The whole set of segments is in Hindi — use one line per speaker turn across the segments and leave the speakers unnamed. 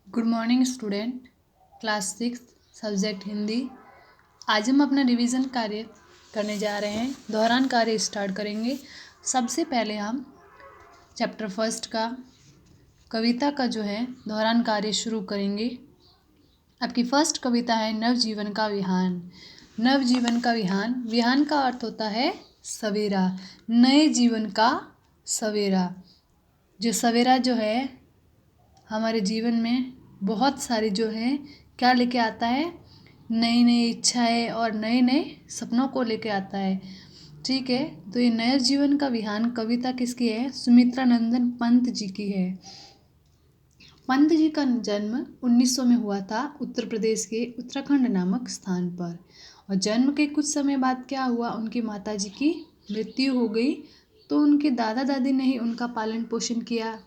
Good morning student. Class 6 subject Hindi. आज हम अपना रिवीजन कार्य करने जा रहे हैं। दोहरान कार्य स्टार्ट करेंगे। सबसे पहले हम चैप्टर फर्स्ट का कविता का जो है दोहरान कार्य शुरू करेंगे। आपकी फर्स्ट कविता है नवजीवन का विहान। नवजीवन का विहान, विहान का अर्थ होता है सवेरा, नए जीवन का सवेरा। जो सवेरा जो है हमारे जीवन में बहुत सारी जो है क्या लेके आता है, नई नई इच्छाएं और नए नए सपनों को लेके आता है। ठीक है, तो ये नए जीवन का विहान कविता किसकी है? सुमित्रा नंदन पंत जी की है। पंत जी का जन्म 1900 में हुआ था उत्तर प्रदेश के उत्तराखंड नामक स्थान पर। और जन्म के कुछ समय बाद क्या हुआ, उनकी माता जी की मृत्यु हो गई। तो उनके दादा दादी ने ही उनका पालन पोषण किया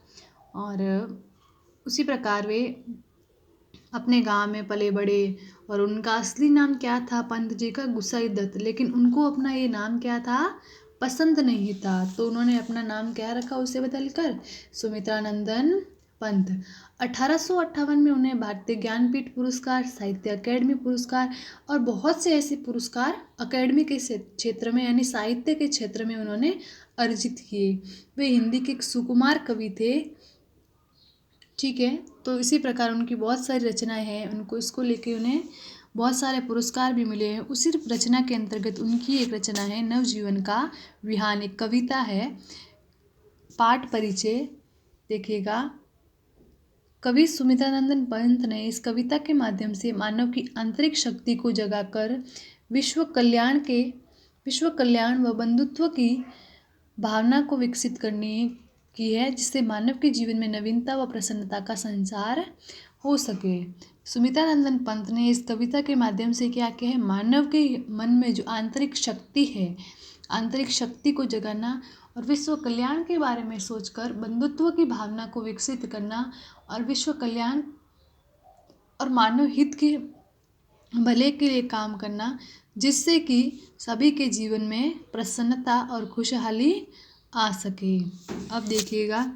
और उसी प्रकार वे अपने गांव में पले बड़े। और उनका असली नाम क्या था पंत जी का? गुसाई दत्त। लेकिन उनको अपना ये नाम क्या था पसंद नहीं था, तो उन्होंने अपना नाम क्या रखा उसे बदलकर सुमित्रानंदन पंत। 1858 में उन्हें भारतीय ज्ञानपीठ पुरस्कार, साहित्य अकेडमी पुरस्कार और बहुत से ऐसे पुरस्कार अकेडमी के क्षेत्र में यानी साहित्य के क्षेत्र में उन्होंने अर्जित किए। वे हिंदी के एक सुकुमार कवि थे। ठीक है, तो इसी प्रकार उनकी बहुत सारी रचनाएं हैं, उनको इसको लेके उन्हें बहुत सारे पुरस्कार भी मिले हैं। उसी रचना के अंतर्गत उनकी एक रचना है नवजीवन का विहान, एक कविता है। पाठ परिचय देखिएगा। कवि सुमित्रानंदन पंत ने इस कविता के माध्यम से मानव की आंतरिक शक्ति को जगाकर विश्व कल्याण व बंधुत्व की भावना को विकसित करने की है, जिससे मानव के जीवन में नवीनता व प्रसन्नता का संचार हो सके। सुमित्रानंदन पंत ने इस कविता के माध्यम से क्या किया है, मानव के मन में जो आंतरिक शक्ति है, आंतरिक शक्ति को जगाना और विश्व कल्याण के बारे में सोचकर बंधुत्व की भावना को विकसित करना और विश्व कल्याण और मानव हित के भले के लिए काम करना, जिससे कि सभी के जीवन में प्रसन्नता और खुशहाली आ सके। अब देखिएगा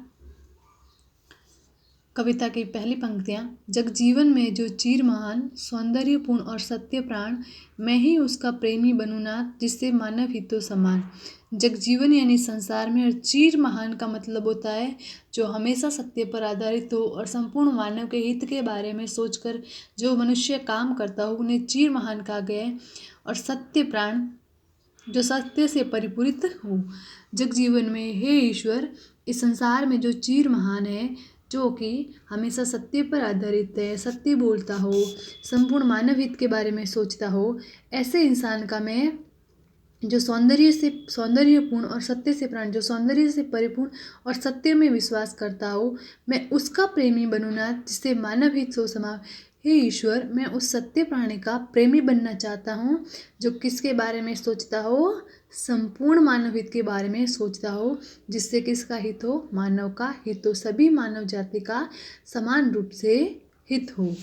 कविता की पहली पंक्तियाँ। जगजीवन में जो चीर महान, सौंदर्यपूर्ण और सत्य प्राण, मैं ही उसका प्रेमी बनूँ नाथ, जिससे मानव हितो समान। जगजीवन यानी संसार में, और चीर महान का मतलब होता है जो हमेशा सत्य पर आधारित हो और संपूर्ण मानव के हित के बारे में सोचकर जो मनुष्य काम करता हो उन्हें चीर महान कहा गया है। और सत्य प्राण जो सत्य से परिपूरित हो। जगजीवन में हे ईश्वर, इस संसार में जो चीर महान है, जो कि हमेशा सत्य पर आधारित है, सत्य बोलता हो, संपूर्ण मानव हित के बारे में सोचता हो, ऐसे इंसान का मैं जो सौंदर्यपूर्ण और सत्य से प्राण, जो सौंदर्य से परिपूर्ण और सत्य में विश्वास करता हो, मैं उसका प्रेमी बनूँ नाथ, जिससे मानव हित सो समा। हे ईश्वर, मैं उस सत्य प्राणी का प्रेमी बनना चाहता हूँ जो किसके बारे में सोचता हो, संपूर्ण मानव हित के बारे में सोचता हो, जिससे किसका हित हो, मानव का हित हो, सभी मानव जाति का समान रूप से हित हो,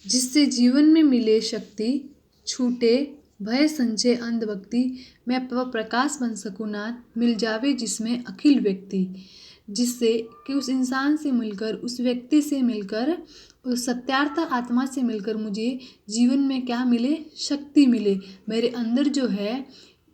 जिससे जीवन में मिले शक्ति, छूटे भय संचय अंधभक्ति, मैं वह प्रकाश बन सकूँ नाथ, मिल जावे जिसमें अखिल व्यक्ति। जिससे कि उस इंसान से मिलकर, उस व्यक्ति से मिलकर, उस सत्यार्थ आत्मा से मिलकर मुझे जीवन में क्या मिले, शक्ति मिले, मेरे अंदर जो है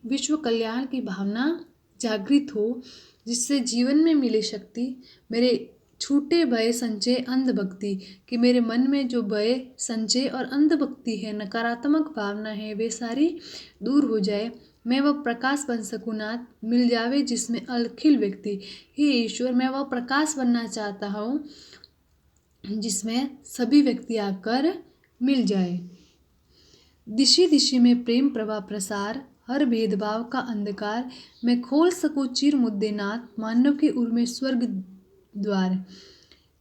विश्व कल्याण की भावना जागृत हो, जिससे जीवन में मिले शक्ति, मेरे छूटे भय संचय अंधभक्ति, कि मेरे मन में जो भय संचय और अंधभक्ति है, नकारात्मक भावना है, वे सारी दूर हो जाए, मैं वह प्रकाश बन सकूँ नाथ, मिल जावे जिसमें अखिल व्यक्ति। हे ईश्वर, मैं वह प्रकाश बनना चाहता हूँ जिसमें सभी व्यक्ति आकर मिल जाए। दिशि दिशि में प्रेम प्रवाह प्रसार, हर भेदभाव का अंधकार, मैं खोल सकूँ चिर मुद्दे नाथ, मानव के उर में स्वर्ग द्वार।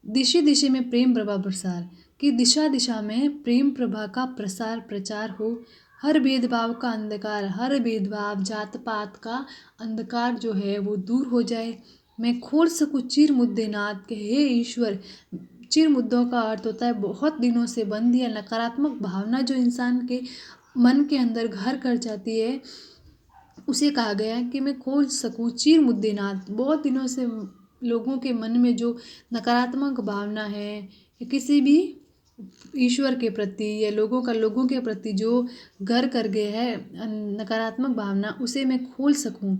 दिशि दिशि में प्रेम प्रवाह प्रसार, कि दिशा दिशा में प्रेम प्रभा का प्रसार प्रचार हो, हर भेदभाव का अंधकार, हर भेदभाव जात पात का अंधकार जो है वो दूर हो जाए, मैं खोल सकूँ चिर मुद्दे नाथ, के हे ईश्वर। चिर मुद्दों का अर्थ होता है बहुत दिनों से बंद या नकारात्मक भावना जो इंसान के मन के अंदर घर कर जाती है, उसे कहा गया है कि मैं खोल सकूँ चिर मुद्दे नाथ। बहुत दिनों से लोगों के मन में जो नकारात्मक भावना है या किसी भी ईश्वर के प्रति या लोगों के प्रति जो घर कर गए है नकारात्मक भावना, उसे मैं खोल सकूं।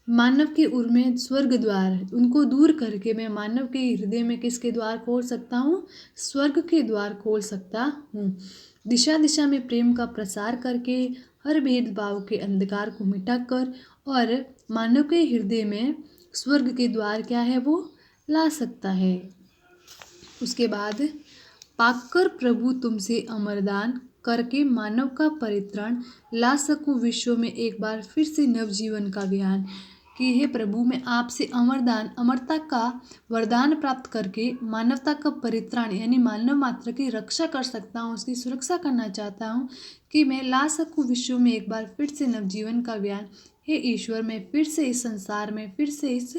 मानव के उर में स्वर्ग द्वार है, उनको दूर करके मैं मानव के हृदय में किसके द्वार खोल सकता हूँ? स्वर्ग के द्वार खोल सकता हूँ। दिशा दिशा में प्रेम का प्रसार करके हर भेदभाव के अंधकार को मिटाकर और मानव के हृदय में स्वर्ग के द्वार क्या है वो ला सकता है। उसके बाद पाकर प्रभु तुमसे अमरदान करके मानव का परित्राण ला सकूं विश्व में एक बार फिर से नवजीवन का अभियान। कि हे प्रभु, मैं आपसे अमरदान अमरता का वरदान प्राप्त करके मानवता का परित्राण यानी मानव मात्र की रक्षा कर सकता हूँ, उसकी सुरक्षा करना चाहता हूँ कि मैं ला सकूँ विश्व में एक बार फिर से नवजीवन का अभियान। हे ईश्वर, मैं फिर से इस संसार में, फिर से इस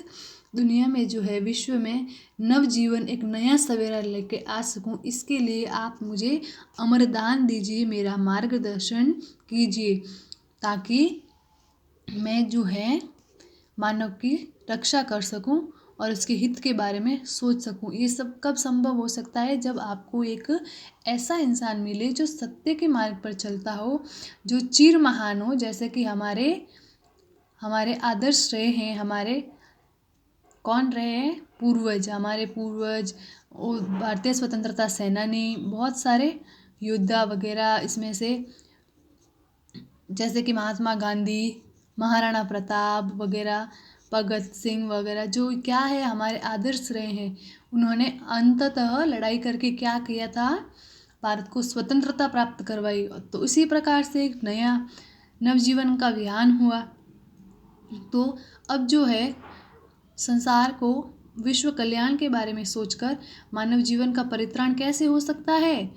दुनिया में जो है विश्व में नवजीवन एक नया सवेरा लेके आ सकूं, इसके लिए आप मुझे अमरदान दीजिए, मेरा मार्गदर्शन कीजिए, ताकि मैं जो है मानव की रक्षा कर सकूं और उसके हित के बारे में सोच सकूं। ये सब कब संभव हो सकता है? जब आपको एक ऐसा इंसान मिले जो सत्य के मार्ग पर चलता हो, जो चिर महान हो, जैसे कि हमारे आदर्श रहे हैं, हमारे कौन रहे हैं? पूर्वज, हमारे पूर्वज और भारतीय स्वतंत्रता सेनानी, बहुत सारे योद्धा वगैरह, इसमें से जैसे कि महात्मा गांधी, महाराणा प्रताप वगैरह, भगत सिंह वगैरह, जो क्या है हमारे आदर्श रहे हैं। उन्होंने अंततः लड़ाई करके क्या किया था? भारत को स्वतंत्रता प्राप्त करवाई। तो इसी प्रकार से एक नया नवजीवन का अभियान हुआ। तो अब जो है संसार को विश्व कल्याण के बारे में सोचकर मानव जीवन का परित्राण कैसे हो सकता है?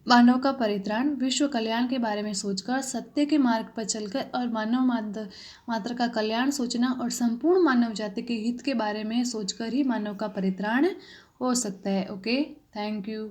मानव का परित्राण विश्व कल्याण के बारे में सोचकर, सत्य के मार्ग पर चलकर और मानव मात्र का कल्याण सोचना और संपूर्ण मानव जाति के हित के बारे में सोचकर ही मानव का परित्राण हो सकता है। Okay, thank you.